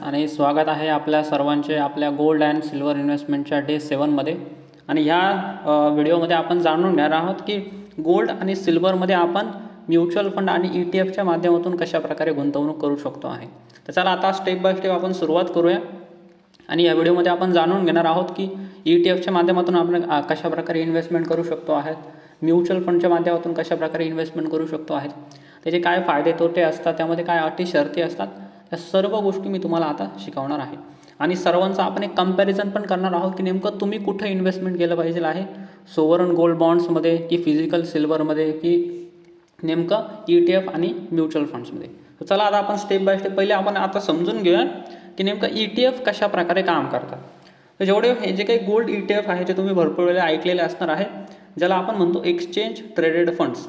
आणि स्वागत आहे आपल्या सर्वांचे आपल्या गोल्ड अँड सिल्वर इन्व्हेस्टमेंटच्या डे 7मध्ये. आणि ह्या व्हिडिओमध्ये आपण जाणून घेणार आहोत की गोल्ड आणि सिल्वरमध्ये आपण म्युच्युअल फंड आणि ETF च्या माध्यमातून कशा प्रकारे गुंतवणूक करू शकतो आहे. तर चला आता स्टेप बाय स्टेप आपण सुरुवात करूया. आणि या व्हिडिओमध्ये आपण जाणून घेणार आहोत की ETFच्या माध्यमातून आपण कशा प्रकारे इन्व्हेस्टमेंट करू शकतो आहेत, म्युच्युअल फंडच्या माध्यमातून कशा प्रकारे इन्व्हेस्टमेंट करू शकतो आहेत, त्याचे काय फायदे तोटे असतात, त्यामध्ये काय अटी शर्ती असतात, त्या सर्व गोष्टी मी तुम्हाला आता शिकवणार आहे. आणि सर्वांचं आपण एक कंपॅरिझन पण करणार आहोत की नेमकं तुम्ही कुठं इन्व्हेस्टमेंट केलं पाहिजे आहे, सोवरन गोल्ड बॉन्ड्समध्ये की फिजिकल सिल्वरमध्ये की नेमकं ETF आणि म्युच्युअल फंड्समध्ये. तर चला आता आपण स्टेप बाय स्टेप पहिले आपण आता समजून घेऊया की नेमकं ETF कशा प्रकारे काम करतात. तर जेवढे हे जे काही गोल्ड ETF आहे जे तुम्ही भरपूर वेळेला ऐकलेले असणार आहे, ज्याला आपण म्हणतो एक्सचेंज ट्रेडेड फंड्स.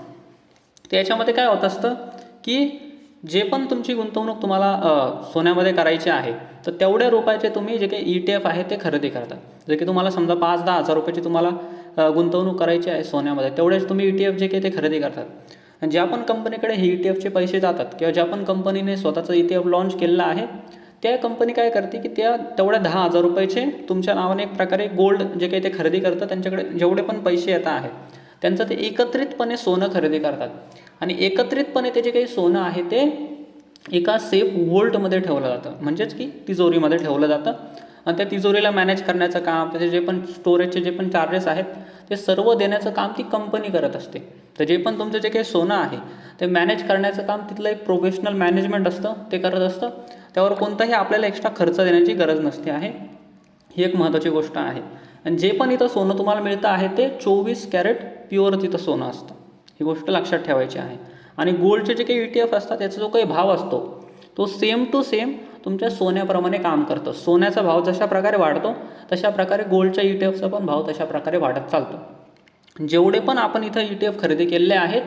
तर याच्यामध्ये काय होत असतं की जे पण तुमची गुंतवणूक तुम्हाला सोन्यामध्ये करायची आहे, तर तेवढ्या रुपयाचे तुम्ही जे काही ETF आहे ते खरेदी करतात. जे की तुम्हाला समजा 5-10 हजार रुपयाची तुम्हाला गुंतवणूक करायची आहे सोन्यामध्ये, तेवढेच तुम्ही ETF जे काही ते खरेदी करतात. आणि ज्या पण कंपनीकडे हे ETFचे पैसे जातात किंवा ज्या पण कंपनीने स्वतःचं ETF लॉन्च केलेलं आहे, त्या कंपनी काय करते की त्या तेवढ्या 10,000 रुपयाचे तुमच्या नावाने एक प्रकारे गोल्ड जे काही ते खरेदी करतात, त्यांच्याकडे जेवढे पण पैसे येत आहेत त्यांचं ते एकत्रितपणे सोनं खरेदी करतात. आणि एकत्रितपणे ते जे काही सोनं आहे ते एका सेफ वॉल्टमध्ये ठेवलं जातं, म्हणजेच की तिजोरीमध्ये ठेवलं जातं. आणि त्या तिजोरीला मॅनेज करण्याचं काम, त्याचे जे पण स्टोरेजचे जे पण चार्जेस आहेत ते सर्व देण्याचं काम ती कंपनी करत असते. तर जे पण तुमचं जे काही सोनं आहे ते मॅनेज करण्याचं काम तिथलं एक प्रोफेशनल मॅनेजमेंट असतं, ते करत असतं. त्यावर कोणताही आपल्याला एक्स्ट्रा खर्च देण्याची गरज नसते आहे. ही एक महत्त्वाची गोष्ट आहे. आणि जे पण इथं सोनं तुम्हाला मिळतं आहे ते 24 कॅरेट प्युअर तिथं सोनं असतं, ही गोष्ट लक्षात ठेवायची आहे. आणि गोल्डचे जे काही ETF असतात त्याचा जो काही भाव असतो तो सेम टू सेम तुमच्या सोन्याप्रमाणे काम करतं. सोन्याचा भाव जशा प्रकारे वाढतो तशा प्रकारे गोल्डच्या ETFचा पण भाव तशा प्रकारे वाढत चालतो. जेवढे पण आपण इथं ETF खरेदी केलेले आहेत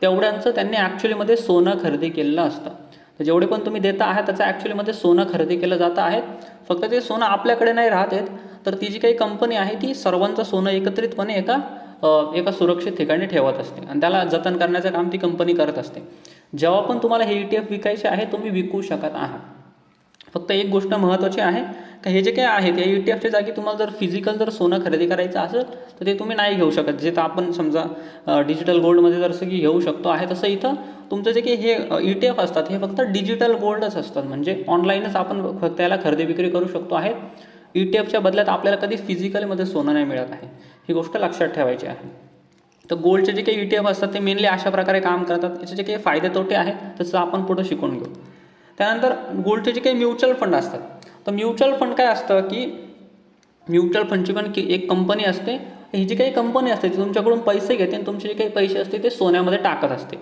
तेवढ्यांचं त्यांनी ॲक्च्युलीमध्ये सोनं खरेदी केलेलं असतं. तर जेवढे पण तुम्ही देता आहात त्याचं ॲक्च्युलीमध्ये सोनं खरेदी केलं जातं आहे. फक्त ते सोनं आपल्याकडे नाही राहत आहेत, तर ती जी काही कंपनी आहे ती सर्वांचं सोनं एकत्रितपणे एका सुरक्षित ठिकाणी ठेवत असते आणि त्याला जतन करण्याचं काम ती कंपनी करत असते. जेव्हा पण तुम्हाला हे ETF विकायचे आहे तुम्ही विकू शकत आहात. फक्त एक गोष्ट महत्त्वाची आहे का हे जे काही आहे ते ETFच्या जागी तुम्हाला जर फिजिकल जर सोनं खरेदी करायचं असेल तर ते तुम्ही नाही घेऊ शकत. जे तर आपण समजा डिजिटल गोल्डमध्ये जसं की घेऊ शकतो आहे, तसं इथं तुमचं जे काही हे ETF असतात हे फक्त डिजिटल गोल्डच असतात. म्हणजे ऑनलाईनच आपण फक्त त्याला खरेदी विक्री करू शकतो आहे. ETFच्या बदल्यात आपल्याला कधी फिजिकलमध्ये सोनं नाही मिळत आहे, ही गोष्ट लक्षात ठेवायची आहे. तर गोल्डचे जे काही ETF असतात ते मेनली अशा प्रकारे काम करतात. याचे जे काही फायदे तोटे आहेत तसं आपण पुढं शिकून घेऊ. त्यानंतर गोल्डचे जे काही म्युच्युअल फंड असतात, तर म्युच्युअल फंड काय असतं की म्युच्युअल फंडची पण एक कंपनी असते. ही जी काही कंपनी असते ती तुमच्याकडून पैसे घेते आणि तुमचे जे काही पैसे असते ते सोन्यामध्ये टाकत असते.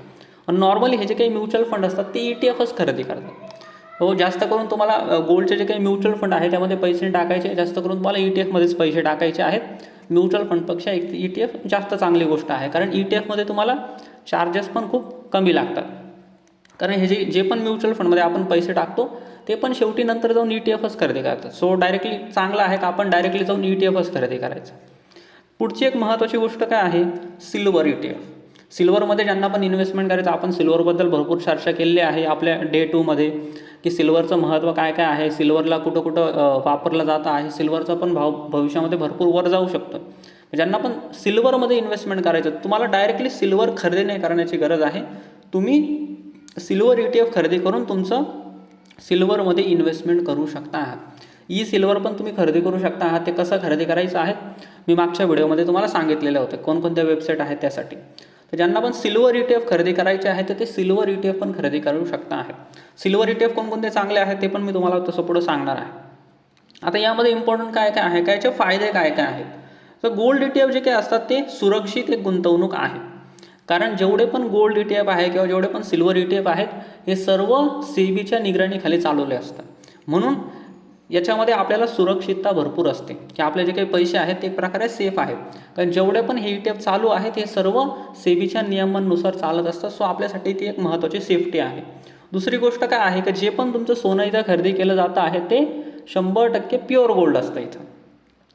आणि नॉर्मली हे जे काही म्युच्युअल फंड असतात ते ETFच खरेदी करतात. हो, जास्त करून तुम्हाला गोल्डचे जे काही म्युच्युअल फंड आहे त्यामध्ये पैसे टाकायचे, जास्त करून तुम्हाला ETFमध्येच पैसे टाकायचे आहेत. म्युच्युअल फंडपेक्षा ETF जास्त चांगली गोष्ट आहे, कारण ETFमध्ये तुम्हाला चार्जेस पण खूप कमी लागतात. कारण हे जे पण म्युच्युअल फंडमध्ये आपण पैसे टाकतो ते पण शेवटी नंतर जाऊन ETFच खरेदी करतात. सो डायरेक्टली चांगलं आहे का आपण डायरेक्टली जाऊन ETFच खरेदी करायचं. पुढची एक महत्त्वाची गोष्ट काय आहे, सिल्वर ETF. सिल्वरमध्ये ज्यांना पण इन्व्हेस्टमेंट करायचं, आपण सिल्वरबद्दल भरपूर चर्चा केलेली आहे आपल्या डे 2मध्ये की सिल्वरचं महत्त्व काय काय आहे, सिल्वरला कुठं कुठं वापरलं जातं आहे, सिल्वरचा पण भाव भविष्यामध्ये भरपूर वर जाऊ शकतो. ज्यांना पण सिल्वरमध्ये इन्व्हेस्टमेंट करायचं, तुम्हाला डायरेक्टली सिल्वर खरेदी नाही करण्याची गरज आहे. तुम्ही सिल्वर ETF खरेदी करून तुमचं सिल्वरमध्ये इन्व्हेस्टमेंट करू शकता आहात. सिल्वर पण तुम्ही खरेदी करू शकता आहात. ते कसं खरेदी करायचं आहे मी मागच्या व्हिडिओमध्ये तुम्हाला सांगितलेलं होतं, कोणकोणत्या वेबसाईट आहेत त्यासाठी. तर ज्यांना पण सिल्वर ETF खरेदी करायचे आहे तर ते सिल्वर ETF पण खरेदी करू शकता आहे. सिल्वर ETF कोणकोणते चांगले आहेत ते पण मी तुम्हाला तसं पुढं सांगणार आहे. आता यामध्ये इम्पॉर्टंट काय काय आहे, कायचे फायदे काय काय आहेत. तर गोल्ड ETF जे काही असतात ते सुरक्षित एक गुंतवणूक आहे. कारण जेवढे पण गोल्ड ETF आहे किंवा जेवढे पण सिल्वर ETF आहेत हे सर्व सेबीच्या निगराणीखाली चालवले असतात. म्हणून याच्यामध्ये आपल्याला सुरक्षितता भरपूर असते की आपले जे काही पैसे आहेत ते एक प्रकारे सेफ आहेत. कारण जेवढे पण हे ETF चालू आहेत हे सर्व सेबीच्या नियमांनुसार चालत असतात. सो आपल्यासाठी ती एक महत्त्वाची सेफ्टी आहे. दुसरी गोष्ट काय आहे की जे पण तुमचं सोनं इथं खरेदी केलं जातं आहे ते 100% प्युअर गोल्ड असतं इथं.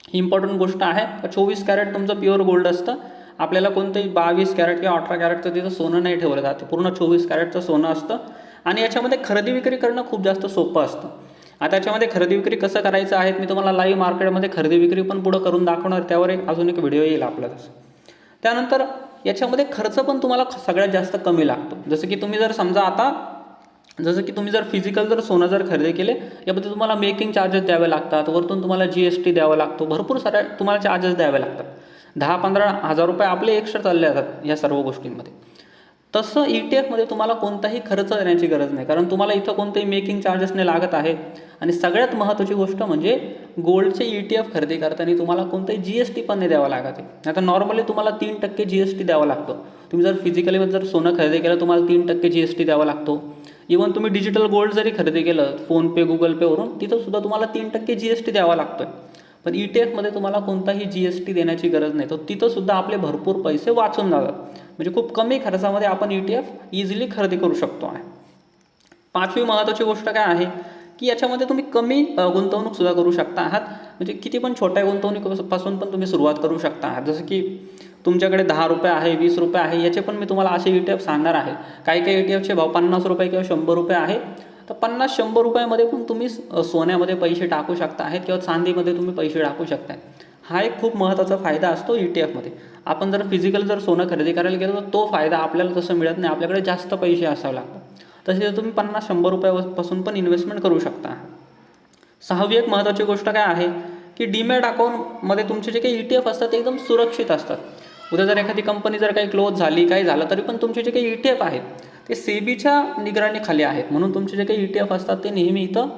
ही इम्पॉर्टंट गोष्ट आहे. 24 कॅरेट तुमचं प्युअर गोल्ड असतं. आपल्याला कोणतंही 22 कॅरेट किंवा 18 कॅरेटचं तिथं सोनं नाही ठेवलं जाते, पूर्ण 24 कॅरेटचं सोनं असतं. आणि याच्यामध्ये खरेदी विक्री करणं खूप जास्त सोपं असतं. आता याच्यामध्ये खरेदी विक्री कसं करायचं आहे मी तुम्हाला लाईव्ह मार्केटमध्ये खरेदी विक्री पण पुढं करून दाखवणार, त्यावर अजून एक व्हिडिओ येईल आपला तसं. त्यानंतर याच्यामध्ये खर्च पण तुम्हाला सगळ्यात जास्त कमी लागतो. जसं की तुम्ही जर फिजिकल जर सोनं जर खरेदी केले, यामध्ये तुम्हाला मेकिंग चार्जेस द्यावे लागतात, वरतून तुम्हाला GST द्यावा लागतो, भरपूर साऱ्या तुम्हाला चार्जेस द्यावे लागतात. 10-15 हजार रुपये आपले एक्स्ट्रा चालले जातात या सर्व गोष्टींमध्ये. तसं ETF तुम्हाला कोणताही खर्च देण्याची गरज नाही, कारण तुम्हाला इथं कोणतेही मेकिंग चार्जेसने लागत आहे. आणि सगळ्यात महत्त्वाची गोष्ट म्हणजे गोल्डचे ETF खरेदी करताना तुम्हाला कोणताही GST पण नाही द्यावा लागत आहे. आता नॉर्मली तुम्हाला 3% GST द्यावा लागतो. तुम्ही जर फिजिकली जर सोनं खरेदी केलं तुम्हाला 3% GST द्यावा लागतो. इव्हन तुम्ही डिजिटल गोल्ड जरी खरेदी केलं फोनपे गुगल पेवरून, तिथं सुद्धा तुम्हाला 3% GST द्यावा लागतो. पण ETF तुम्हाला कोणताही GST देण्याची गरज नाही. तर तिथं सुद्धा आपले भरपूर पैसे वाचून जातात. म्हणजे खूप कमी खर्चामध्ये आपण ETF इझिली खरेदी करू शकतो आहे. 5वी महत्त्वाची गोष्ट काय आहे की याच्यामध्ये तुम्ही कमी गुंतवणूक सुद्धा करू शकता आहात. म्हणजे किती पण छोट्या गुंतवणुकीपासून पण तुम्ही सुरुवात करू शकता आहात. जसं की तुमच्याकडे 10 रुपये आहे, 20 रुपये आहे, याचे पण मी तुम्हाला असे ETF सांगणार आहे. काही ETFचे भाव 50 रुपये किंवा 100 रुपये आहे. तर 50-100 रुपयामध्ये पण तुम्ही सोन्यामध्ये पैसे टाकू शकता आहेत किंवा चांदीमध्ये तुम्ही पैसे टाकू शकता. हा एक खूप महत्त्वाचा फायदा असतो ETF. आपण जर फिजिकल जर सोनं खरेदी करायला गेलो तर तो फायदा आपल्याला तसं मिळत नाही, आपल्याकडे जास्त पैसे असावे लागतात. तसेच तुम्ही 50-100 रुपयापासून पण इन्व्हेस्टमेंट करू शकता. 6वी एक महत्त्वाची गोष्ट काय आहे की डीमॅट अकाउंटमध्ये तुमचे जे काही ETF असतात ते एकदम सुरक्षित असतात. उद्या जर एखादी कंपनी जर काही क्लोज झाली, काही झालं, तरी पण तुमचे जे काही ETF आहेत ते सेबीच्या निगराणीखाली आहेत. म्हणून तुमचे जे काही ETF असतात ते नेहमी इथं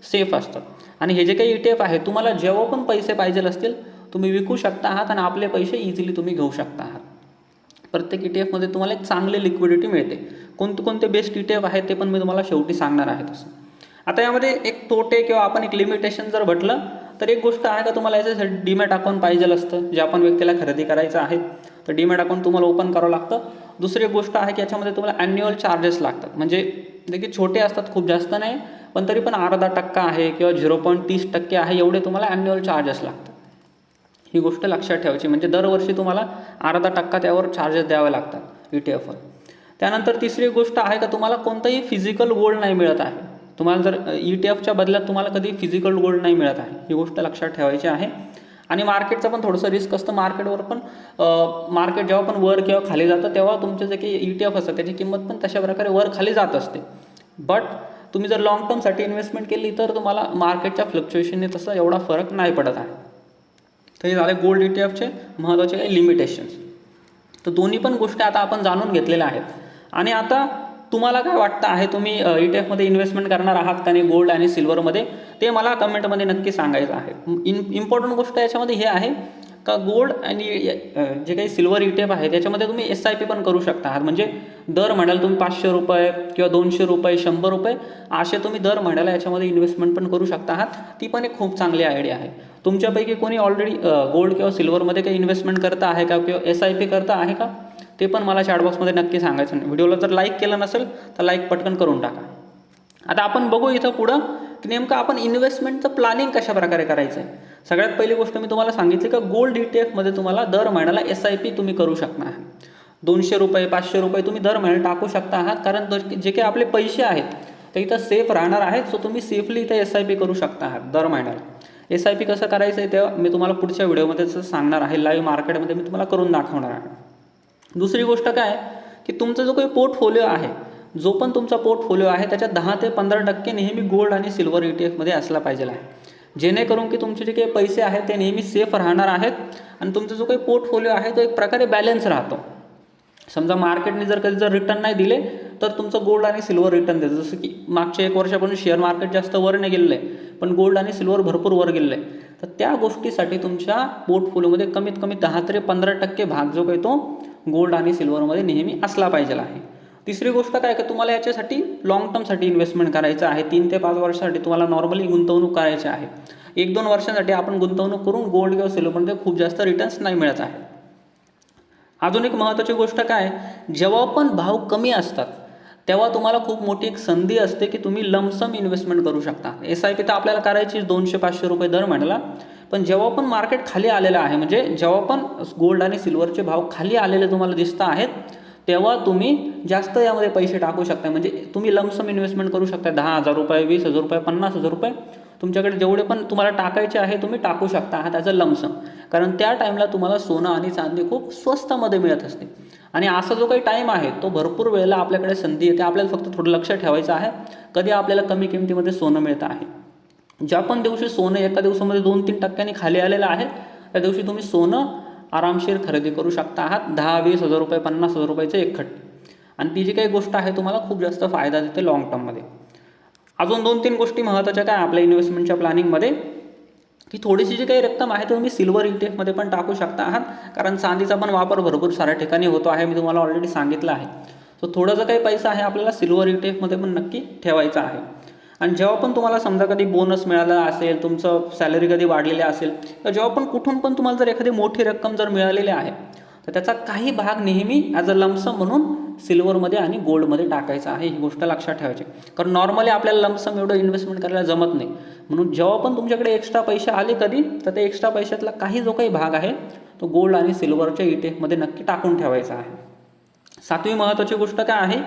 सेफ असतात. आणि हे जे काही ETF आहेत तुम्हाला जेव्हा पण पैसे पाहिजे असतील तुम्ही विकू शकता आहात आणि आपले पैसे इझिली तुम्ही घेऊ शकता आहात. प्रत्येक ETF तुम्हाला एक चांगली लिक्विडिटी मिळते. कोणते बेस्ट ETF आहेत ते पण मी तुम्हाला शेवटी सांगणार आहे. तसं आता यामध्ये एक तोटे किंवा आपण एक लिमिटेशन जर म्हटलं तर एक गोष्ट आहे का तुम्हाला याच्यासाठी डीमॅट अकाउंट पाहिजे असतं. जे आपण व्यक्तीला खरेदी करायचं आहे तर डीमॅट अकाउंट तुम्हाला ओपन करावं लागतं. दुसरी एक गोष्ट आहे की याच्यामध्ये तुम्हाला ॲन्युअल चार्जेस लागतात. म्हणजे देखील छोटे असतात, खूप जास्त नाही, पण तरी पण 0.5% आहे किंवा 0.30% आहे, एवढे तुम्हाला ॲन्युअल चार्जेस लागतात. ही गोष्ट लक्षात ठेवायची. म्हणजे दरवर्षी तुम्हाला 0.5% त्यावर चार्जेस द्यावे लागतात ETFवर. त्यानंतर तिसरी गोष्ट आहे का तुम्हाला कोणताही फिजिकल गोल्ड नाही मिळत आहे. तुम्हाला जर ETFच्या बदल्यात तुम्हाला कधी फिजिकल गोल्ड नाही मिळत आहे, ही गोष्ट लक्षात ठेवायची आहे. आणि मार्केटचं पण थोडंसं रिस्क असतं. मार्केटवर पण मार्केट जेव्हा पण वर किंवा खाली जातं तेव्हा तुमचे जे काही ETF असतं त्याची किंमत पण तशा प्रकारे वर खाली जात असते. बट तुम्ही जर लॉंग टर्मसाठी इन्व्हेस्टमेंट केली तर तुम्हाला मार्केटच्या फ्लक्च्युएशनने तसं एवढा फरक नाही पडत आहे. तर हे झाले गोल्ड ETFचे महत्त्वाचे काही लिमिटेशन्स. तर दोन्ही पण गोष्टी आता आपण जाणून घेतलेल्या आहेत. आणि आता तुम्हाला काय वाटतं आहे, तुम्ही ETF इन्व्हेस्टमेंट करणार आहात का नाही गोल्ड आणि सिल्वरमध्ये, ते मला कमेंटमध्ये नक्की सांगायचं आहे. इम्पॉर्टंट गोष्ट याच्यामध्ये हे आहे का गोल्ड आणि जे काही सिल्वर ETF आहे त्याच्यामध्ये तुम्ही SIP पण करू शकता आहात. म्हणजे दर महिन्याला तुम्ही 500 रुपये किंवा 200 रुपये 100 रुपये असे तुम्ही दर महिन्याला याच्यामध्ये इन्व्हेस्टमेंट पण करू शकता आहात. ती पण एक खूप चांगली आयडिया आहे. तुमच्यापैकी कोणी ऑलरेडी गोल्ड किंवा सिल्वरमध्ये काही इन्व्हेस्टमेंट करता आहे का किंवा SIP करता आहे का, ते पण मला चॅटबॉक्समध्ये नक्की सांगायचं नाही. व्हिडिओला जर लाईक केलं नसेल तर लाईक पटकन करून टाका. आता आपण बघू इथं पुढं की नेमकं आपण इन्व्हेस्टमेंटचं प्लॅनिंग कशा प्रकारे करायचं आहे. सगळ्यात पहिली गोष्ट मी तुम्हाला सांगितली का गोल्ड ETFमध्ये तुम्हाला दर महिन्याला SIP तुम्ही करू शकता आहात. 200 रुपये 500 रुपये तुम्ही दर महिन्याला टाकू शकता आहात. कारण जे काही आपले पैसे आहेत ते इथं सेफ राहणार आहेत. सो तुम्ही सेफली इथं SIP करू शकता आहात दर महिन्याला. SIP कसं करायचं आहे ते मी तुम्हाला पुढच्या व्हिडिओमध्ये सांगणार आहे. लाईव्ह मार्केटमध्ये मी तुम्हाला करून दाखवणार आहे. दुसरी गोष्ट काय की तुमचा जो काही पोर्टफोलिओ आहे, जो पण तुमचा पोर्टफोलिओ आहे त्याच्यात 10 ते 15% नेहमी गोल्ड आणि सिल्वर ETFमध्ये असला पाहिजे आहे. जेणेकरून की तुमचे जे काही पैसे आहेत ते नेहमी सेफ राहणार आहेत आणि तुमचा जो काही पोर्टफोलिओ आहे तो एक प्रकारे बॅलन्स राहतो. समजा मार्केटने जर कधी रिटर्न नाही दिले तर तुमचं गोल्ड आणि सिल्वर रिटर्न देतं. जसं की मागच्या 1 वर्षापासून शेअर मार्केट जास्त वर नाही गेलेलं आहे, पण गोल्ड आणि सिल्वर भरपूर वर गेलेलं आहे. तर त्या गोष्टीसाठी तुमच्या पोर्टफोलिओमध्ये कमीत कमी 10 ते 15% भाग जो काही तो गोल्ड आणि सिल्वरमध्ये नेहमी असला पाहिजे आहे. तिसरी गोष्ट काय का तुम्हाला याच्यासाठी लॉंग टर्मसाठी इन्व्हेस्टमेंट करायचं आहे. 3 ते 5 वर्षासाठी तुम्हाला नॉर्मली गुंतवणूक करायची आहे. 1-2 वर्षांसाठी आपण गुंतवणूक करून गोल्ड किंवा सिल्वरमध्ये खूप जास्त रिटर्न्स नाही मिळत आहे. अजून एक महत्त्वाची गोष्ट काय, जेव्हा पण भाव कमी असतात तेव्हा तुम्हाला खूप मोठी एक संधी असते की तुम्ही लमसम इन्व्हेस्टमेंट करू शकता. SIP तर आपल्याला करायची 200-500 रुपये दर महिन्याला, पण जेव्हा पण मार्केट खाली आलेलं आहे, म्हणजे जेव्हा पण गोल्ड आणि सिल्वरचे भाव खाली आलेले तुम्हाला दिसत आहेत, तेव्हा तुम्ही जास्त यामध्ये पैसे टाकू शकता. म्हणजे तुम्ही लमसम इन्व्हेस्टमेंट करू शकता. 10,000 रुपये, 20,000 रुपये, 50,000 रुपये तुमच्याकडे जेवढे पण तुम्हाला टाकायचे आहे तुम्ही टाकू शकता आहात ॲज अ लमसम. कारण त्या टाईमला तुम्हाला सोनं आणि चांदी खूप स्वस्तामध्ये मिळत असते. आणि असा जो काही टाईम आहे तो भरपूर वेळेला आपल्याकडे संधी येते. आपल्याला फक्त थोडं लक्ष ठेवायचं आहे कधी आपल्याला कमी किमतीमध्ये सोनं मिळतं आहे. ज्या पण दिवशी सोनं एका दिवसामध्ये 2-3 टक्क्यांनी खाली आलेलं आहे त्या दिवशी तुम्ही सोनं आरामशीर खरेदी करू शकता आहात. 10-20,000 रुपये, 50,000 रुपयाचे एकखट्टे. आणि ती जी काही गोष्ट आहे तुम्हाला खूप जास्त फायदा देते लाँग टर्ममध्ये. अजून 2-3 गोष्टी महत्त्वाच्या काय आपल्या इन्व्हेस्टमेंटच्या प्लॅनिंगमध्ये, की थोडीशी जी काही रक्कम आहे तुम्ही सिल्वर ETF मध्ये पण टाकू शकता आहात. कारण चांदीचा पण वापर भरपूर साऱ्या ठिकाणी होतो आहे, मी तुम्हाला ऑलरेडी सांगितलं आहे. सो थोडा जो काही पैसा आहे आपल्याला सिल्वर ETF मध्ये पण नक्की ठेवायचा आहे. आणि जेव्हा पण तुम्हाला समजा कधी बोनस मिळाला असेल, तुमचं सॅलरी कधी वाढलेली असेल, तर जेव्हा पण कुठून पण तुम्हाला जर एखादी मोठी रक्कम जर मिळालेली आहे तर त्याचा काही भाग नेहमी ॲज अ लमसम म्हणून सिल्वरमध्ये आणि गोल्डमध्ये टाकायचा आहे. ही गोष्ट लक्षात ठेवायची. कारण नॉर्मली आपल्याला लमसम एवढं इन्व्हेस्टमेंट करायला जमत नाही. म्हणून जेव्हा पण तुमच्याकडे एक्स्ट्रा पैसे आले कधी, तर त्या एक्स्ट्रा पैशातला काही जो काही भाग आहे तो गोल्ड आणि सिल्वरच्या ETF मध्ये नक्की टाकून ठेवायचा आहे. 7वी महत्त्वाची गोष्ट काय आहे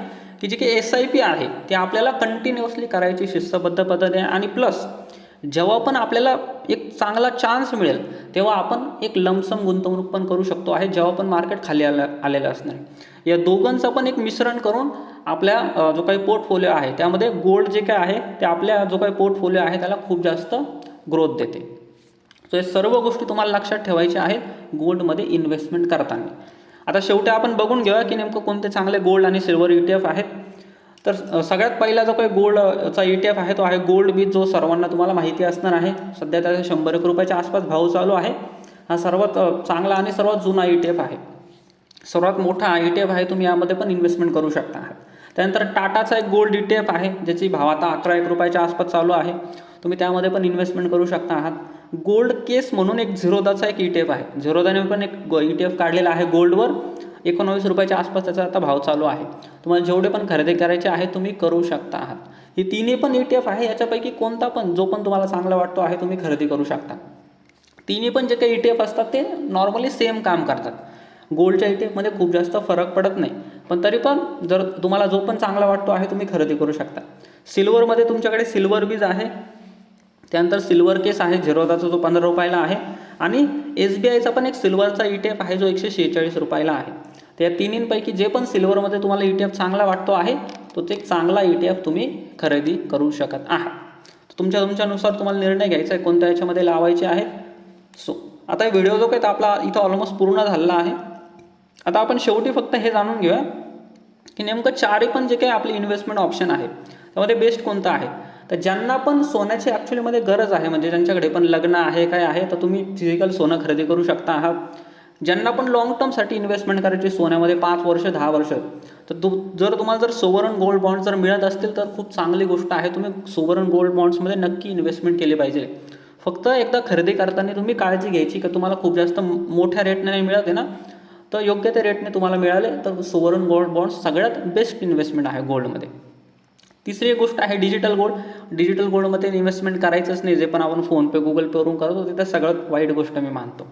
की जी काही SIP आहे ती आपल्याला कंटिन्युअसली करायची शिस्तबद्ध पद्धतीने. आणि प्लस जेव्हा पण आपल्याला एक चांगला चान्स मिळेल तेव्हा आपण एक लमसम गुंतवणूक पण करू शकतो आहे, जेव्हा पण मार्केट खाली आलेलं असणार. या दोघांचं पण एक मिश्रण करून आपल्या जो काही पोर्टफोलिओ आहे त्यामध्ये गोल्ड जे काय आहे ते आपल्या जो काही पोर्टफोलिओ आहे त्याला खूप जास्त ग्रोथ देते. सो हे सर्व गोष्टी तुम्हाला लक्षात ठेवायच्या आहेत गोल्डमध्ये इन्व्हेस्टमेंट करताना. आता शेवटी आपण बघून घेऊया की नेमकं कोणते चांगले गोल्ड आणि सिल्वर ETF आहेत. तर सगळ्यात पहिला जो काही गोल्डचा ETF आहे तो आहे गोल्ड बीज, जो सर्वांना तुम्हाला माहिती असणार आहे. सध्या त्याचा 100 रुपयाच्या आसपास भाव चालू आहे. हा सर्वात चांगला आणि सर्वात जुना ETF आहे, सर्वात मोठा ETF आहे. तुम्ही यामध्ये पण इन्व्हेस्टमेंट करू शकता आहात. त्यानंतर टाटाचा एक गोल्ड ETF आहे ज्याची भाव आता 11-1 रुपयाच्या आसपास चालू आहे. तुम्ही त्यामध्ये पण इन्व्हेस्टमेंट करू शकता आहात. गोल्ड केस म्हणून एक झिरोदाचा एक ETF आहे. झिरोदाने पण एक ETF काढलेला आहे गोल्डवर. 19 रुपयाच्या आसपास त्याचा आता भाव चालू आहे. तुम्हाला जेवढे पण खरेदी करायचे आहे तुम्ही करू शकता आहात. ही तिन्ही पण ETF आहे, याच्यापैकी कोणता पण जो पण तुम्हाला चांगला वाटतो आहे तुम्ही खरेदी करू शकता. तिन्ही पण जे काही ETF असतात ते नॉर्मली सेम काम करतात. गोल्डच्या ETF मध्ये खूप जास्त फरक पडत नाही, पण तरी पण जर तुम्हाला जो पण चांगला वाटतो आहे तुम्ही खरेदी करू शकता. सिल्वरमध्ये तुमच्याकडे सिल्वर बीज आहे, त्यानंतर सिल्वर केस आहे झिरोदाचा जो 15 रुपयाला आहे. आणि SBIचा पण एक सिल्वरचा ETF आहे जो 146 रुपयाला आहे. तर या तिन्हींपैकी जे पण सिल्वरमध्ये तुम्हाला ETF चांगला वाटतो आहे तोच एक चांगला ETF तुम्ही खरेदी करू शकत आहात. तुमच्यानुसार तुम्हाला निर्णय घ्यायचा आहे कोणत्या याच्यामध्ये लावायचे आहे. सो आता व्हिडिओ जो काही आपला इथं ऑलमोस्ट पूर्ण झालेला आहे. आता आपण शेवटी फक्त हे जाणून घेऊया की नेमकं चारही पण जे काही आपले इन्व्हेस्टमेंट ऑप्शन आहे त्यामध्ये बेस्ट कोणतं आहे. तर ज्यांना पण सोन्याची ॲक्च्युलीमध्ये गरज आहे, म्हणजे ज्यांच्याकडे पण लग्न आहे काय आहे तर तुम्ही फिजिकल सोनं खरेदी करू शकता आहात. ज्यांना पण लॉंग टर्मसाठी इन्व्हेस्टमेंट करायची सोन्यामध्ये 5 वर्ष 10 वर्ष, तर जर तुम्हाला सोवरन गोल्ड बॉन्ड जर मिळत असतील तर खूप चांगली गोष्ट आहे. तुम्ही सोवरन गोल्ड बॉन्ड्समध्ये नक्की इन्व्हेस्टमेंट केली पाहिजे. फक्त एकदा खरेदी करताना तुम्ही काळजी घ्यायची की तुम्हाला खूप जास्त मोठ्या रेटने नाही मिळत आहे ना, तर योग्य त्या रेटने तुम्हाला मिळाले तर सोवरन गोल्ड बॉन्ड्स सगळ्यात बेस्ट इन्व्हेस्टमेंट आहे गोल्डमध्ये. तिसरी एक गोष्ट आहे डिजिटल गोल्ड. डिजिटल गोल्डमध्ये इन्व्हेस्टमेंट करायचंच नाही, जे पण आपण फोनपे गुगल पेवरून करतो ते तर सगळ्यात वाईट गोष्ट मी मानतो.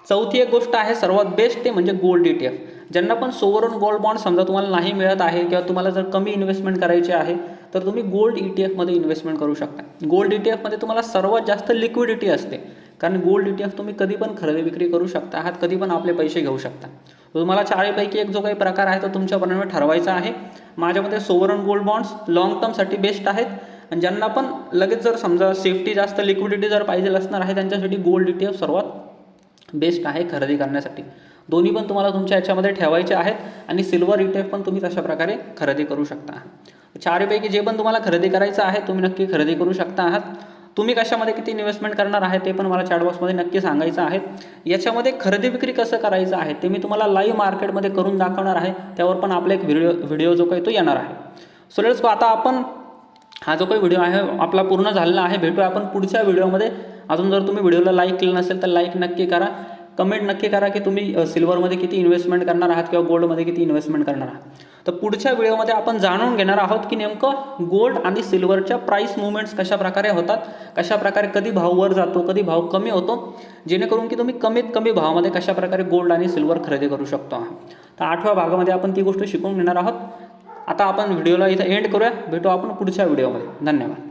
चौथी एक गोष्ट आहे सर्वात बेस्ट, ते म्हणजे गोल्ड ETF. ज्यांना पण सोवरन गोल्ड बॉन्ड समजा तुम्हाला नाही मिळत आहे किंवा तुम्हाला जर कमी इन्व्हेस्टमेंट करायची आहे तर तुम्ही गोल्ड ETF मध्ये इन्व्हेस्टमेंट करू शकता. गोल्ड ETF मध्ये तुम्हाला सर्वात जास्त लिक्विडिटी असते, कारण गोल्ड ETF तुम्ही कधी पण खरेदी विक्री करू शकता आहात, कधी पण आपले पैसे घेऊ शकता. तुम्हाला चारपैकी एक जो काही प्रकार आहे तो तुमच्यापर्यंत ठरवायचा आहे. माझ्यामध्ये सोवरन गोल्ड बॉन्ड्स लॉंग टर्मसाठी बेस्ट आहेत. आणि ज्यांना पण लगेच जर समजा सेफ्टी जास्त लिक्विडिटी जर पाहिजे असणार आहे त्यांच्यासाठी गोल्ड ETF सर्वात बेस्ट आहे खरेदी करण्यासाठी. दोन्ही पण तुम्हाला तुमच्या याच्यामध्ये ठेवायचे आहेत. आणि सिल्वर ETF पण तुम्ही तशा प्रकारे खरेदी करू शकता. चारपैकी जे पण तुम्हाला खरेदी करायचं आहे तुम्ही नक्की खरेदी करू शकता आहात. तुम्ही कशामध्ये किती इन्व्हेस्टमेंट करणार आहे ते पण मला चॅटबॉक्समध्ये नक्की सांगायचं आहे. याच्यामध्ये खरेदी विक्री कसं करायचं आहे ते मी तुम्हाला लाईव्ह मार्केटमध्ये करून दाखवणार आहे. त्यावर पण आपला एक व्हिडिओ जो काही तो येणार आहे. So let's go. आता आपण हा जो काही व्हिडिओ आहे आपला पूर्ण झालेला आहे. भेटूया आपण पुढच्या व्हिडिओमध्ये. अजून जर तुम्ही व्हिडिओला लाईक केलं नसेल तर लाईक नक्की करा. कमेंट नक्की करा की तुम्ही सिल्वरमध्ये किती इन्व्हेस्टमेंट करणार आहात किंवा गोल्डमध्ये किती इन्व्हेस्टमेंट करणार आहात. तर पुढच्या व्हिडिओमध्ये आपण जाणून घेणार आहोत की नेमकं गोल्ड आणि सिल्वरच्या प्राईस मुवमेंट्स कशा प्रकारे होतात, कशा प्रकारे कधी भाव वर जातो, कधी भाव कमी होतो, जेणेकरून की तुम्ही कमीत कमी भावामध्ये कशा प्रकारे गोल्ड आणि सिल्वर खरेदी करू शकतो. तर 8व्या भागामध्ये आपण ती गोष्ट शिकून घेणार आहोत. आता आपण व्हिडिओला इथं एंड करूया. भेटू आपण पुढच्या व्हिडिओमध्ये. धन्यवाद.